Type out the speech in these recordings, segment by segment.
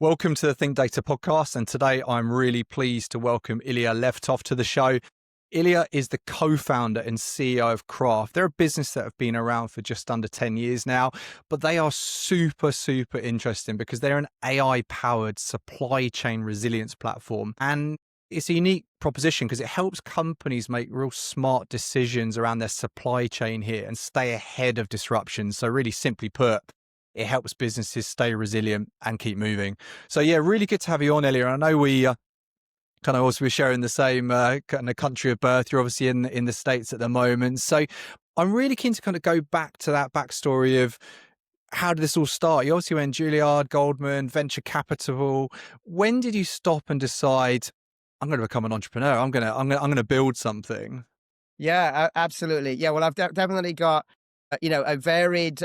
Welcome to the ThinkData Podcast, and today I'm really pleased to welcome Ilya Levtov to the show. Ilya is the co-founder and CEO of Craft. They're a business that have been around for just under 10 years now, but they are super interesting because they're an AI-powered supply chain resilience platform. And it's a unique proposition because it helps companies make real smart decisions around their supply chain here and stay ahead of disruptions. So really simply put, it helps businesses stay resilient and keep moving. So yeah, really good to have you on, Ilya. I know we kind of also we're sharing the same kind of country of birth. You're obviously in the States at the moment. So I'm really keen to kind of go back to that backstory of how did this all start? You obviously went Juilliard, Goldman, venture capital. When did you stop and decide I'm going to become an entrepreneur? I'm going to build something. Yeah, absolutely. Yeah, well, I've definitely got a varied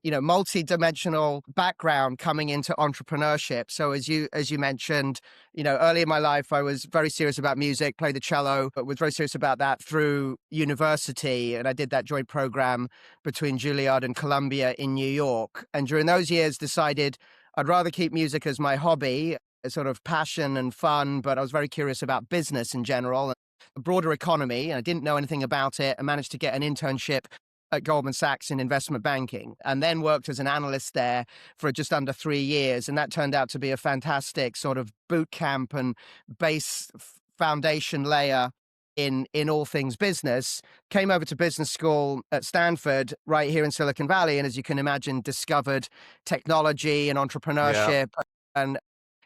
multi-dimensional background coming into entrepreneurship. So as you mentioned, early in my life, I was very serious about music, played the cello, but was very serious about that through university. And I did that joint program between Juilliard and Columbia in New York. And during those years, decided I'd rather keep music as my hobby, a sort of passion and fun, but I was very curious about business in general and the broader economy. And I didn't know anything about it. I managed to get an internship at Goldman Sachs in investment banking, and then worked as an analyst there for just under 3 years. And that turned out to be a fantastic sort of boot camp and base foundation layer in all things business. Came over to business school at Stanford, right here in Silicon Valley. And as you can imagine, discovered technology and entrepreneurship and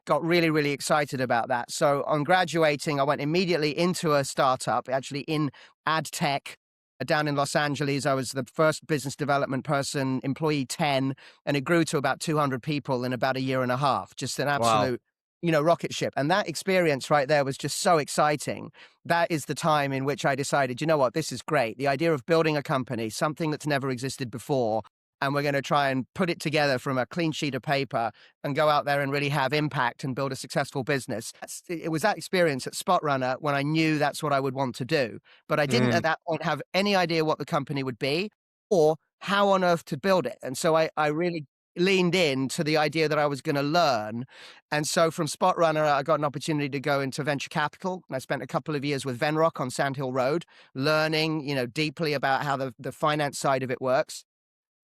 got really excited about that. So on graduating, I went immediately into a startup, actually in ad tech, down in Los Angeles. I was the first business development person, employee 10, and it grew to about 200 people in about a year and a half. Just an absolute, rocket ship. And that experience right there was just so exciting. That is the time in which I decided, you know what, this is great. The idea of building a company, something that's never existed before, and we're going to try and put it together from a clean sheet of paper and go out there and really have impact and build a successful business. It was that experience at SpotRunner when I knew that's what I would want to do. But I didn't at that point have any idea what the company would be or how on earth to build it. And so I really leaned in to the idea that I was going to learn. And so from SpotRunner, I got an opportunity to go into venture capital. And I spent a couple of years with Venrock on Sand Hill Road, learning, deeply about how the finance side of it works.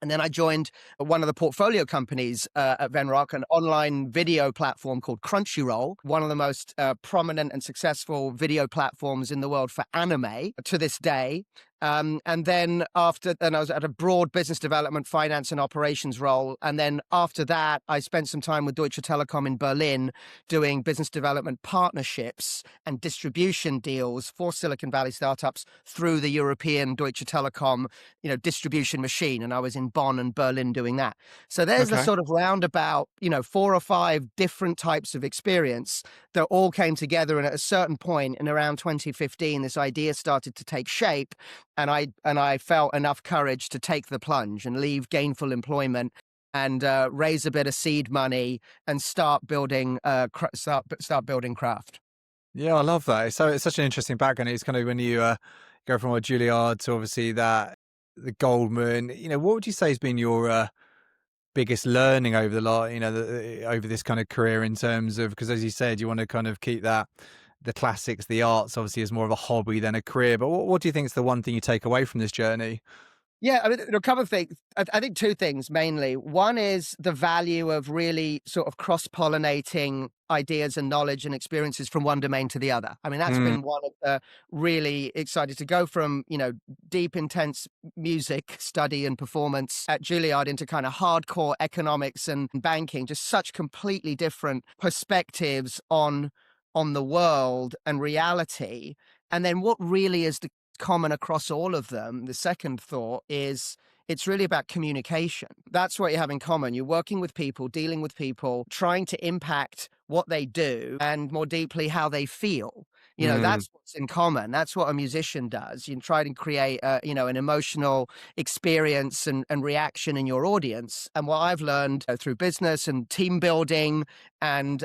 And then I joined one of the portfolio companies at Venrock, an online video platform called Crunchyroll, one of the most prominent and successful video platforms in the world for anime to this day. And then I was at a broad business development, finance and operations role. And then after that, I spent some time with Deutsche Telekom in Berlin doing business development partnerships and distribution deals for Silicon Valley startups through the European Deutsche Telekom, distribution machine. And I was in Bonn and Berlin doing that. So there's a sort of roundabout, 4 or 5 different types of experience that all came together. And at a certain point in around 2015, this idea started to take shape. And I felt enough courage to take the plunge and leave gainful employment and raise a bit of seed money and start building Craft. Yeah, I love that. So it's such an interesting background. It's kind of when you go from a Juilliard to obviously the Goldman. What would you say has been your biggest learning over over this kind of career in terms of, because as you said, you want to kind of keep the classics, the arts, obviously, is more of a hobby than a career. But what do you think is the one thing you take away from this journey? Yeah, I mean, there are a couple of things. I think 2 things mainly. One is the value of really sort of cross-pollinating ideas and knowledge and experiences from one domain to the other. I mean, that's been one of the really excited to go from, deep, intense music study and performance at Juilliard into kind of hardcore economics and banking, just such completely different perspectives on the world and reality. And then what really is the common across all of them, the second thought, is it's really about communication. That's what you have in common. You're working with people, dealing with people, trying to impact what they do and more deeply how they feel. That's what's in common. That's what a musician does. You try to create, an emotional experience and reaction in your audience. And what I've learned through business and team building and,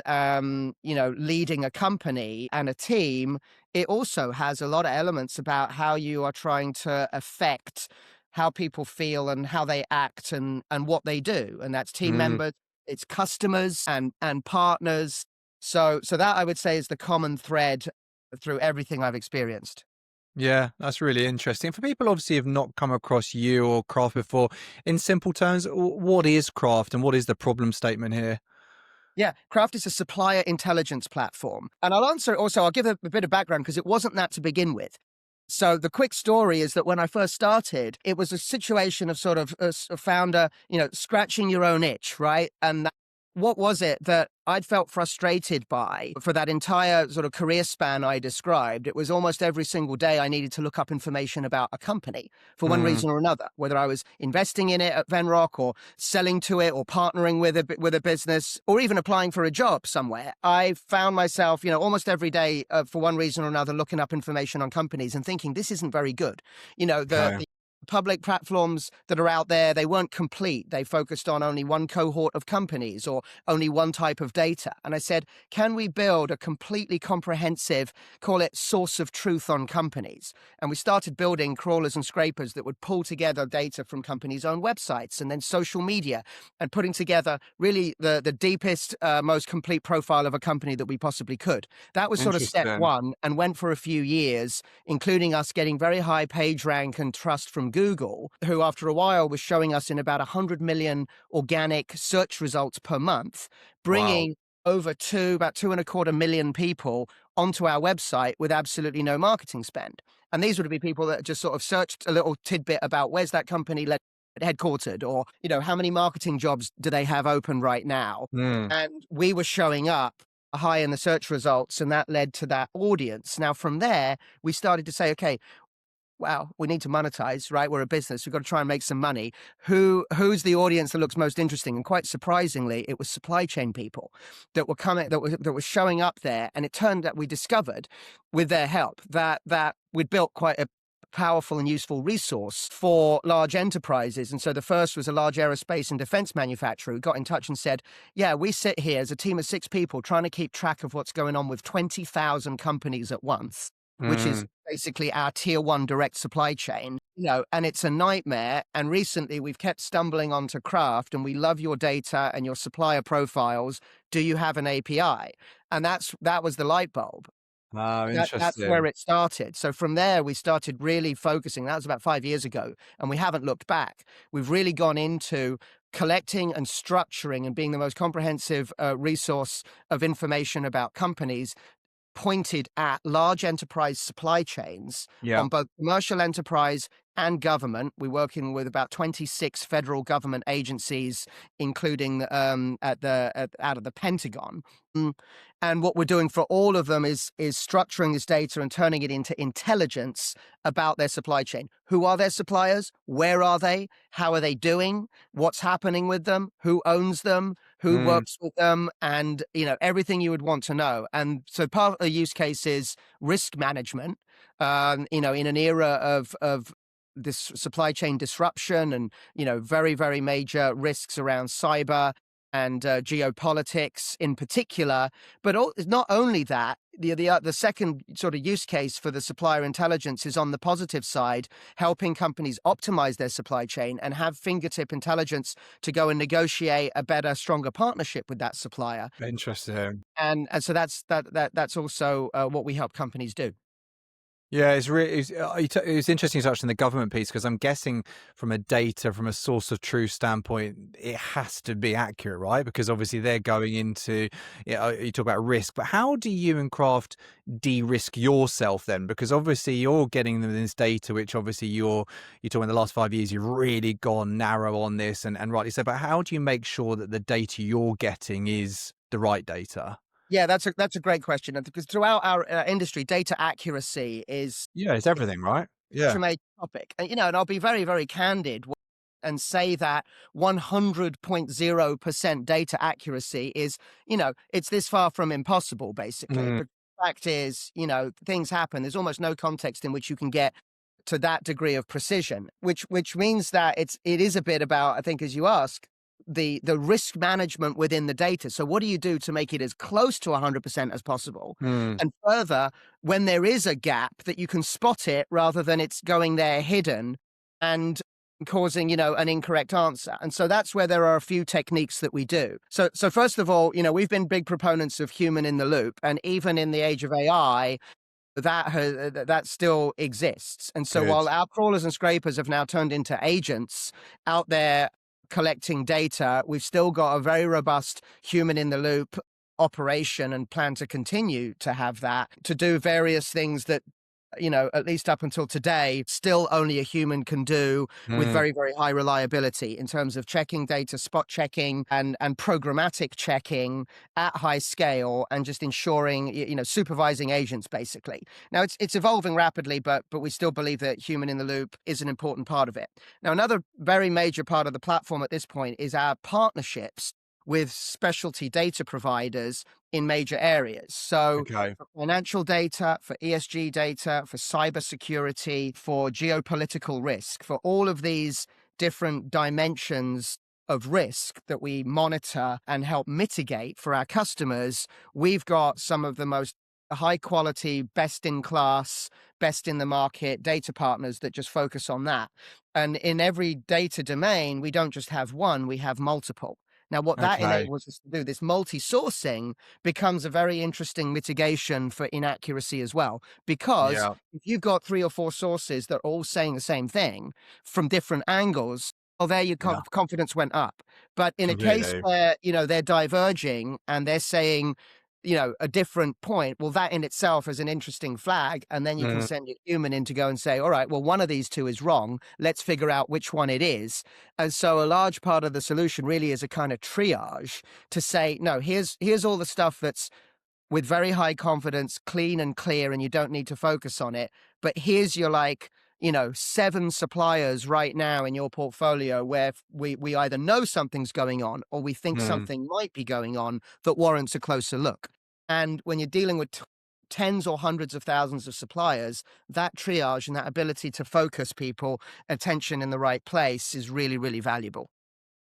leading a company and a team, it also has a lot of elements about how you are trying to affect how people feel and how they act and what they do. And that's team members, its customers and partners. So that I would say is the common thread through everything I've experienced. Yeah, that's really interesting. For people obviously have not come across you or Craft before, in simple terms, what is Craft and what is the problem statement here? Yeah, Craft is a supplier intelligence platform. And I'll give a bit of background because it wasn't that to begin with. So the quick story is that when I first started, it was a situation of sort of a founder, scratching your own itch, right? And what was it that I'd felt frustrated by for that entire sort of career span I described? It was almost every single day I needed to look up information about a company for one reason or another, whether I was investing in it at Venrock or selling to it or partnering with a business or even applying for a job somewhere. I found myself, almost every day for one reason or another looking up information on companies and thinking this isn't very good. The public platforms that are out there, they weren't complete. They focused on only one cohort of companies or only one type of data. And I said, can we build a completely comprehensive, call it source of truth on companies? And we started building crawlers and scrapers that would pull together data from companies' own websites and then social media and putting together really the deepest, most complete profile of a company that we possibly could. That was sort of step one and went for a few years, including us getting very high page rank and trust from Google, who after a while was showing us in about 100 million organic search results per month, bringing over about 2.25 million people onto our website with absolutely no marketing spend. And these would be people that just sort of searched a little tidbit about where's that company headquartered, or, how many marketing jobs do they have open right now? And we were showing up high in the search results, and that led to that audience. Now, from there, we started to say, okay, wow, we need to monetize, right? We're a business. We've got to try and make some money. Who's the audience that looks most interesting? And quite surprisingly, it was supply chain people that were coming, that were showing up there. And it turned out we discovered with their help that we'd built quite a powerful and useful resource for large enterprises. And so the first was a large aerospace and defense manufacturer who got in touch and said, yeah, we sit here as a team of 6 people trying to keep track of what's going on with 20,000 companies at once, which is basically our tier 1 direct supply chain, and it's a nightmare. And recently we've kept stumbling onto Craft, and we love your data and your supplier profiles. Do you have an API? And that was the light bulb. Oh, interesting. That's where it started. So from there, we started really focusing. That was about 5 years ago, and we haven't looked back. We've really gone into collecting and structuring and being the most comprehensive resource of information about companies pointed at large enterprise supply chains on both commercial enterprise and government. We're working with about 26 federal government agencies, including out of the Pentagon. And what we're doing for all of them is structuring this data and turning it into intelligence about their supply chain. Who are their suppliers? Where are they? How are they doing? What's happening with them? Who owns them? Who works with them? And, everything you would want to know. And so part of the use case is risk management, in an era of this supply chain disruption and, very, very major risks around cyber and geopolitics in particular. But not only that, the second sort of use case for the supplier intelligence is on the positive side, helping companies optimize their supply chain and have fingertip intelligence to go and negotiate a better, stronger partnership with that supplier. Interesting. And so that's also what we help companies do. Yeah, it's interesting you touched on the government piece, because I'm guessing from a source of truth standpoint, it has to be accurate, right? Because obviously they're going into, you talk about risk, but how do you and Craft de-risk yourself then? Because obviously you're getting them this data, which obviously you're talking in the last 5 years, you've really gone narrow on this and rightly so, but how do you make sure that the data you're getting is the right data? Yeah, that's a great question, because throughout our industry, data accuracy is it's everything, right? Yeah, a major topic. And I'll be very, very candid and say that 100.0% data accuracy is, it's this far from impossible, basically. But the fact is, things happen. There's almost no context in which you can get to that degree of precision, which means that it is a bit about, I think, as you ask, the risk management within the data. So what do you do to make it as close to 100% as possible? And further, when there is a gap, that you can spot it rather than it's going there hidden. And causing, an incorrect answer. And so that's where there are a few techniques that we do. So first of all, we've been big proponents of human in the loop. And even in the age of AI, that still exists. And so Good. while our crawlers and scrapers have now turned into agents out there collecting data, we've still got a very robust human in the loop operation and plan to continue to have that to do various things that at least up until today, still only a human can do with Mm, very, very high reliability in terms of checking data, spot checking, and programmatic checking at high scale, and just ensuring, supervising agents, basically. Now, it's evolving rapidly, but we still believe that human in the loop is an important part of it. Now, another very major part of the platform at this point is our partnerships with specialty data providers in major areas. So okay. for financial data, for ESG data, for cybersecurity, for geopolitical risk, for all of these different dimensions of risk that we monitor and help mitigate for our customers, we've got some of the most high quality, best in class, best in the market data partners that just focus on that. And in every data domain, we don't just have one, we have multiple. Now, what that Okay. enables us to do, this multi-sourcing, becomes a very interesting mitigation for inaccuracy as well. Because Yeah. if you've got 3 or 4 sources that are all saying the same thing from different angles, well, there your Yeah. confidence went up. But in a case Completely. where, they're diverging and they're saying, a different point, well, that in itself is an interesting flag. And then you can Mm, send your human in to go and say, all right, well, one of these two is wrong. Let's figure out which one it is. And so a large part of the solution really is a kind of triage to say, no, here's all the stuff that's with very high confidence, clean and clear, and you don't need to focus on it. But here's your 7 suppliers right now in your portfolio where we either know something's going on or we think mm. something might be going on that warrants a closer look. And when you're dealing with tens or hundreds of thousands of suppliers, that triage and that ability to focus people attention in the right place is really, really valuable.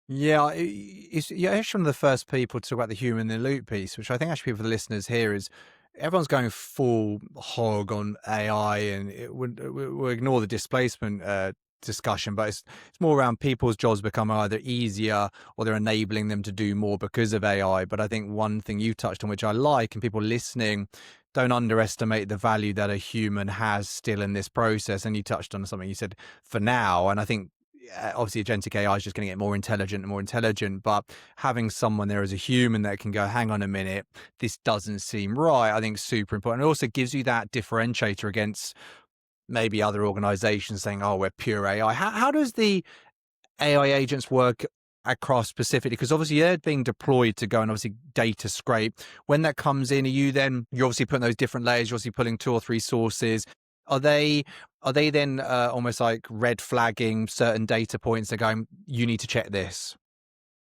Yeah, you're actually one of the first people to talk about the human in the loop piece, which I think actually for the listeners here is everyone's going full hog on AI, and we'll ignore the displacement discussion, but it's more around people's jobs become either easier or they're enabling them to do more because of AI. But I think one thing you touched on, which I like, and people listening don't underestimate the value that a human has still in this process. And you touched on something you said for now, and I think obviously agentic AI is just going to get more intelligent and more intelligent, but having someone there as a human that can go, hang on a minute, this doesn't seem right, I think is super important. It also gives you that differentiator against maybe other organizations saying, oh, we're pure AI. How does the AI agents work across specifically? Because obviously they're being deployed to go and obviously data scrape. When that comes in, you're obviously putting those different layers, you're obviously pulling 2 or 3 sources. Are they then almost like red flagging certain data points? They're going, you need to check this.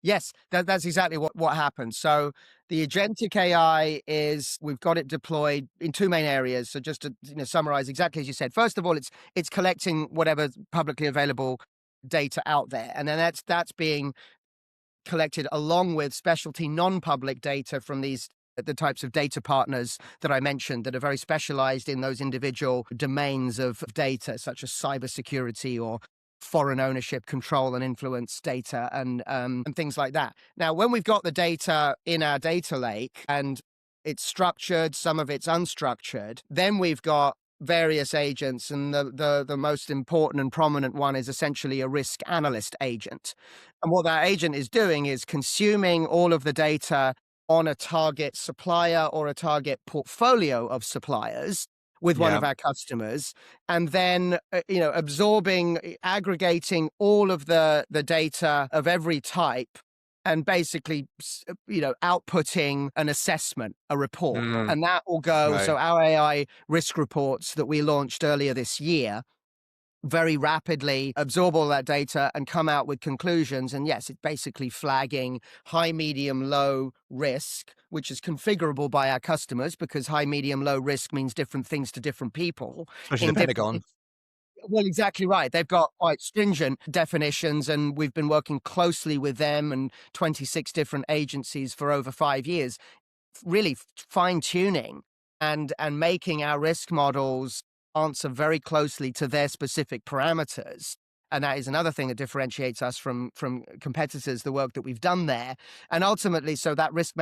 Yes, that's exactly what happens. So the agentic AI is we've got it deployed in 2 main areas. So just to summarize exactly as you said, first of all, it's collecting whatever publicly available data out there, and then that's being collected along with specialty non-public data from the types of data partners that I mentioned that are very specialized in those individual domains of data, such as cybersecurity or foreign ownership, control and influence data and things like that. Now, when we've got the data in our data lake and it's structured, some of it's unstructured, then we've got various agents, and the most important and prominent one is essentially a risk analyst agent. And what that agent is doing is consuming all of the data on a target supplier or a target portfolio of suppliers with one Yeah. of our customers, and then absorbing, aggregating all of the data of every type, and basically outputting an assessment, a report, Mm, and that will go. right. So our AI risk reports that we launched earlier this year very rapidly absorb all that data and come out with conclusions. And yes, it's basically flagging high, medium, low risk, which is configurable by our customers because high, medium, low risk means different things to different people Especially the in different. Pentagon. Well, exactly right. They've got quite stringent definitions, and we've been working closely with them and 26 different agencies for over 5 years, really fine tuning and making our risk models answer very closely to their specific parameters. And that is another thing that differentiates us from competitors, the work that we've done there. And ultimately, so that risk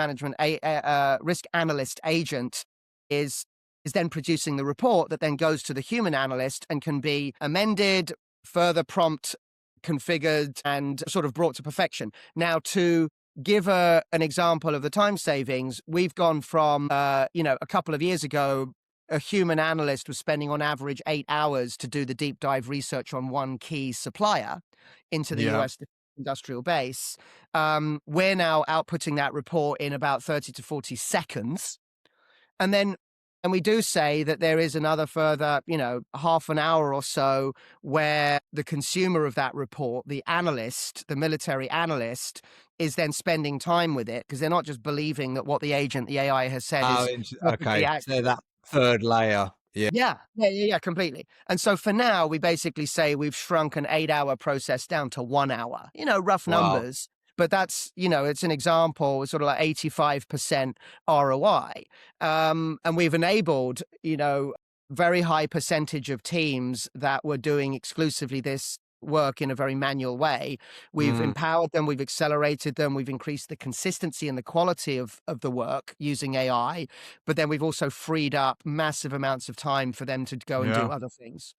analyst agent is then producing the report that then goes to the human analyst and can be amended, further prompt configured, and sort of brought to perfection. Now, to give an example of the time savings, we've gone from, a couple of years ago, a human analyst was spending on average 8 hours to do the deep dive research on one key supplier into the US industrial base. We're now outputting that report in about 30 to 40 seconds. And we do say that there is another further, half an hour or so where the consumer of that report, the analyst, the military analyst, is then spending time with it, because they're not just believing that what the AI has said is okay. So that third layer. Yeah, completely. And so for now, we basically say we've shrunk an 8-hour process down to 1 hour, rough numbers. But that's, it's an example, sort of like 85% ROI. And we've enabled, very high percentage of teams that were doing exclusively this work in a very manual way. We've empowered them, we've accelerated them, we've increased the consistency and the quality of the work using AI, but then we've also freed up massive amounts of time for them to go and do other things.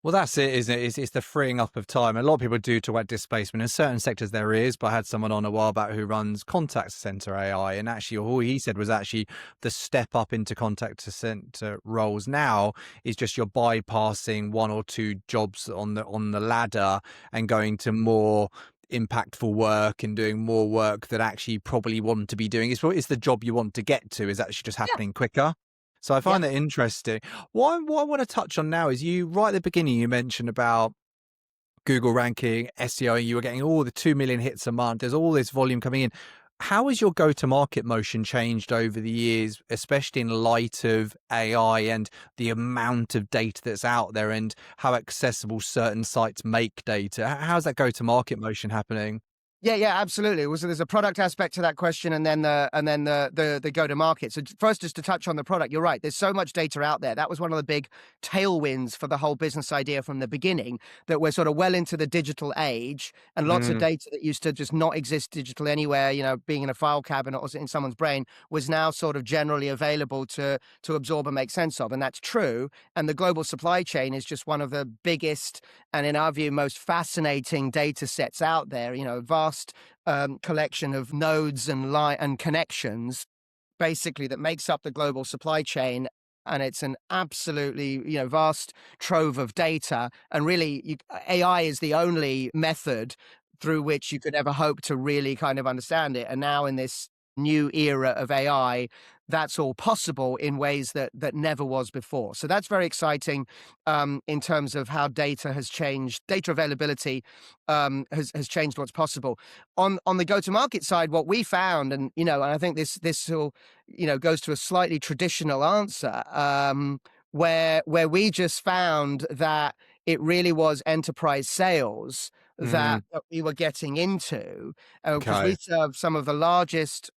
Well, that's it, isn't it? It's the freeing up of time. A lot of people do talk about displacement. In certain sectors there is, but I had someone on a while back who runs contact center AI, and actually all he said was actually the step up into contact center roles now is just you're bypassing one or two jobs on the ladder and going to more impactful work and doing more work that actually probably want to be doing. It's the job you want to get to is actually just happening quicker. So I find that interesting. What I want to touch on now is right at the beginning, you mentioned about Google ranking, SEO, and you were getting all the 2 million hits a month. There's all this volume coming in. How has your go-to-market motion changed over the years, especially in light of AI and the amount of data that's out there and how accessible certain sites make data? How's that go-to-market motion happening? Yeah, absolutely. So there's a product aspect to that question, and then the go to market. So first, just to touch on the product, you're right. There's so much data out there. That was one of the big tailwinds for the whole business idea from the beginning, that we're sort of well into the digital age, and lots of data that used to just not exist digital anywhere, being in a file cabinet or in someone's brain, was now sort of generally available to absorb and make sense of. And that's true. And the global supply chain is just one of the biggest and, in our view, most fascinating data sets out there. Vast collection of nodes and connections, basically, that makes up the global supply chain. And it's an absolutely, vast trove of data. And really, AI is the only method through which you could ever hope to really kind of understand it. And now in this new era of AI, that's all possible in ways that never was before. So that's very exciting in terms of how data has changed. Data availability has changed what's possible. On the go-to-market side, what we found, and I think this will goes to a slightly traditional answer, where we just found that it really was enterprise sales that we were getting into, because we serve some of the largest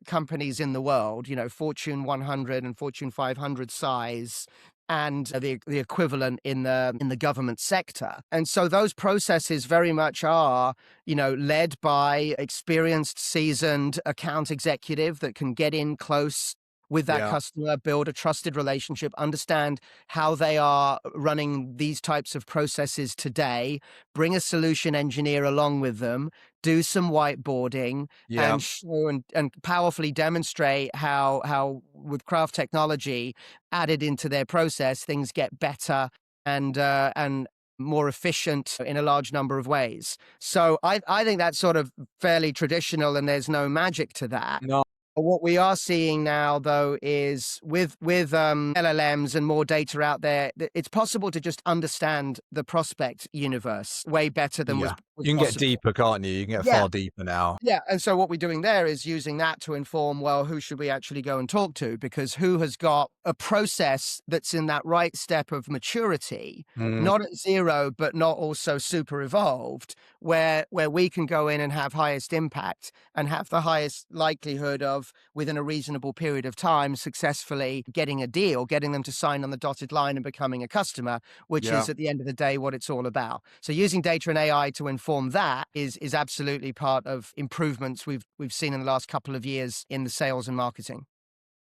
companies in the world, Fortune 100 and Fortune 500 size, and the equivalent in the government sector. And so those processes very much are, led by experienced, seasoned account executive that can get in close with that customer, build a trusted relationship, understand how they are running these types of processes today, bring a solution engineer along with them, do some whiteboarding, and show and powerfully demonstrate how with craft technology added into their process, things get better and more efficient in a large number of ways. So I think that's sort of fairly traditional, and there's no magic to that. No. What we are seeing now, though, is with LLMs and more data out there, it's possible to just understand the prospect universe way better than was was You can get possible. deeper, can't you? You can get Yeah. far deeper now. Yeah. And so what we're doing there is using that to inform, well, who should we actually go and talk to? Because who has got a process that's in that right step of maturity, Mm, not at zero, but not also super evolved, where we can go in and have highest impact and have the highest likelihood of, within a reasonable period of time, successfully getting a deal, getting them to sign on the dotted line and becoming a customer, which yeah. is at the end of the day what it's all about. So using data and AI to inform that is absolutely part of improvements we've seen in the last couple of years in the sales and marketing.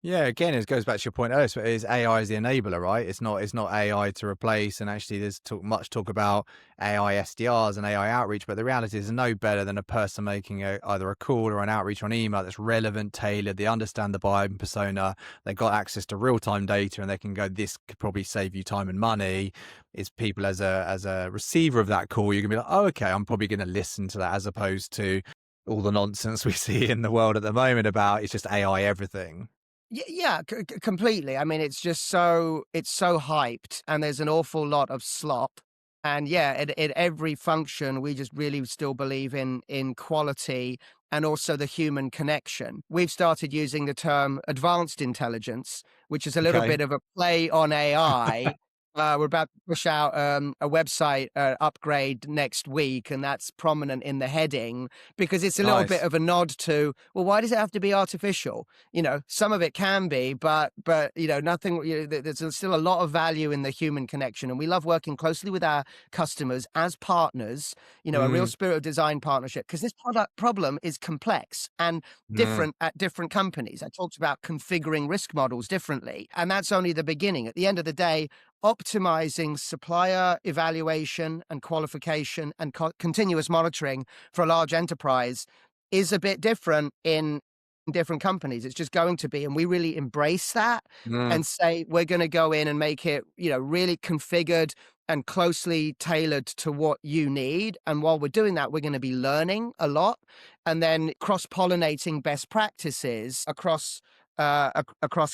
Yeah, again, it goes back to your point earlier. So it is AI is the enabler, right? It's not AI to replace. And actually, there's much talk about AI SDRs and AI outreach, but the reality is no better than a person making either a call or an outreach on email that's relevant, tailored. They understand the buyer persona. They've got access to real time data, and they can go, "This could probably save you time and money." It's people as a receiver of that call, you're gonna be like, "Oh, okay, I'm probably going to listen to that," as opposed to all the nonsense we see in the world at the moment about it's just AI everything. Yeah, completely. I mean, it's so hyped, and there's an awful lot of slop. And yeah, at every function, we just really still believe in quality and also the human connection. We've started using the term advanced intelligence, which is a little Okay. bit of a play on AI. We're about to push out a website upgrade next week, and that's prominent in the heading because it's a little bit Nice. of a nod to, well, why does it have to be artificial? Some of it can be, but nothing. There's still a lot of value in the human connection, and we love working closely with our customers as partners. A real Mm, spirit of design partnership, because this product problem is complex and mm, different at different companies. I talked about configuring risk models differently, and that's only the beginning. At the end of the day, optimizing supplier evaluation and qualification and continuous monitoring for a large enterprise is a bit different in different companies. It's just going to be. And we really embrace that mm. and say, we're going to go in and make it, really configured and closely tailored to what you need. And while we're doing that, we're going to be learning a lot and then cross-pollinating best practices across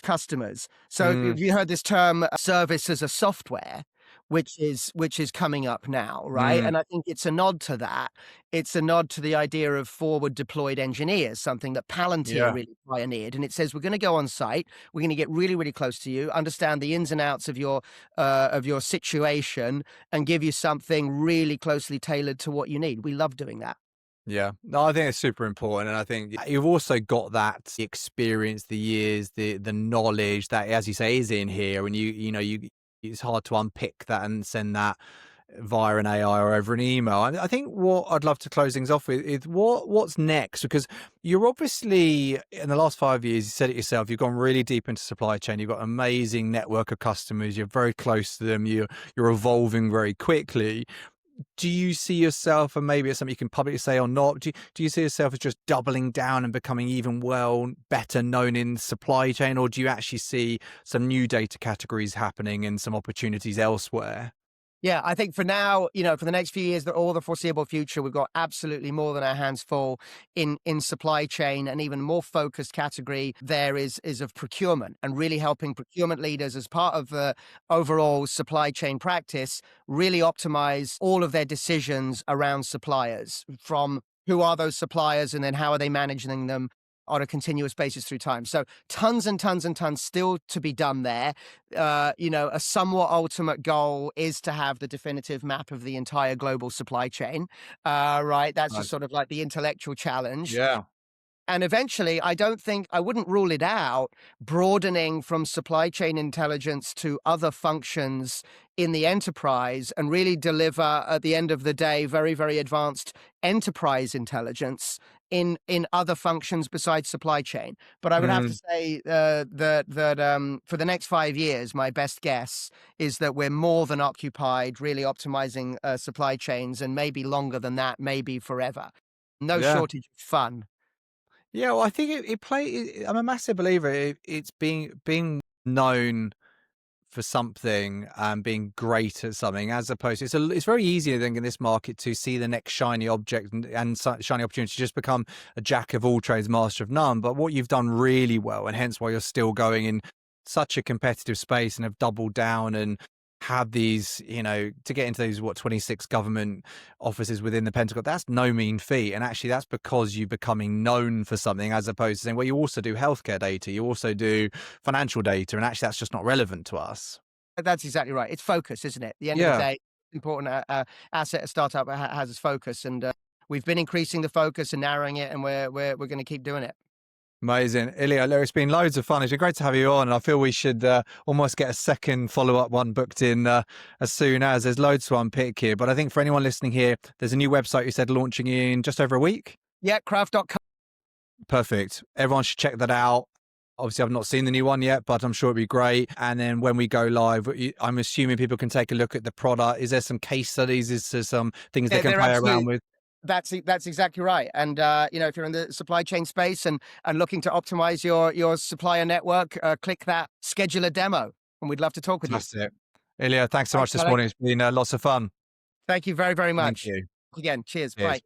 customers. So Mm, have you heard this term service as a software, which is coming up now, right? mm, And I think it's a nod to that. It's a nod to the idea of forward deployed engineers, something that Palantir yeah, really pioneered. And it says, we're going to go on site, we're going to get really, really close to you, understand the ins and outs of your situation, and give you something really closely tailored to what you need. We love doing that. yeah. No, I think it's super important, and I think you've also got that experience, the years, the knowledge that, as you say, is in here, and you it's hard to unpick that and send that via an AI or over an email. And I think what I'd love to close things off with is what's next, because you're obviously in the last 5 years, you said it yourself, you've gone really deep into supply chain. You've got an amazing network of customers. You're very close to them. You're evolving very quickly. Do you see yourself, and maybe it's something you can publicly say or not, do you see yourself as just doubling down and becoming even better known in supply chain, or do you actually see some new data categories happening and some opportunities elsewhere? Yeah, I think for now, for the next few years, all the foreseeable future, we've got absolutely more than our hands full in supply chain. And even more focused category there is of procurement, and really helping procurement leaders as part of the overall supply chain practice really optimize all of their decisions around suppliers, from who are those suppliers and then how are they managing them on a continuous basis through time. So tons and tons and tons still to be done there. A somewhat ultimate goal is to have the definitive map of the entire global supply chain. Right. That's just Nice. sort of like the intellectual challenge. Yeah. And eventually, I wouldn't rule it out, broadening from supply chain intelligence to other functions in the enterprise and really deliver, at the end of the day, very, very advanced enterprise intelligence in other functions besides supply chain. But I would have to Mm, say that for the next 5 years, my best guess is that we're more than occupied really optimizing supply chains, and maybe longer than that, maybe forever. No yeah. shortage of fun. Yeah, well, I think I'm a massive believer. It's being known for something and being great at something, as opposed to it's very easy, I think, in this market to see the next shiny object and shiny opportunity to just become a jack of all trades, master of none. But what you've done really well, and hence why you're still going in such a competitive space and have doubled down and have these, to get into these, 26 government offices within the Pentagon, that's no mean feat. And actually that's because you're becoming known for something, as opposed to saying, well, you also do healthcare data, you also do financial data. And actually that's just not relevant to us. That's exactly right. It's focus, isn't it? At the end of the day, important asset a startup has its focus. And we've been increasing the focus and narrowing it, and we're going to keep doing it. Amazing. Ilya, it's been loads of fun. It's been great to have you on. And I feel we should almost get a second follow-up one booked in as soon as. There's loads to unpick here. But I think for anyone listening here, there's a new website you said launching in just over a week? Yeah, craft.com. Perfect. Everyone should check that out. Obviously, I've not seen the new one yet, but I'm sure it'd be great. And then when we go live, I'm assuming people can take a look at the product. Is there some case studies? Is there some things they can play around with? That's exactly right. And if you're in the supply chain space and looking to optimize your supplier network, click that schedule a demo, and we'd love to talk with you. That's it. Ilya, thanks so much this morning. It's been lots of fun. Thank you very, very much. Thank you. Again, cheers. Cheers. Bye.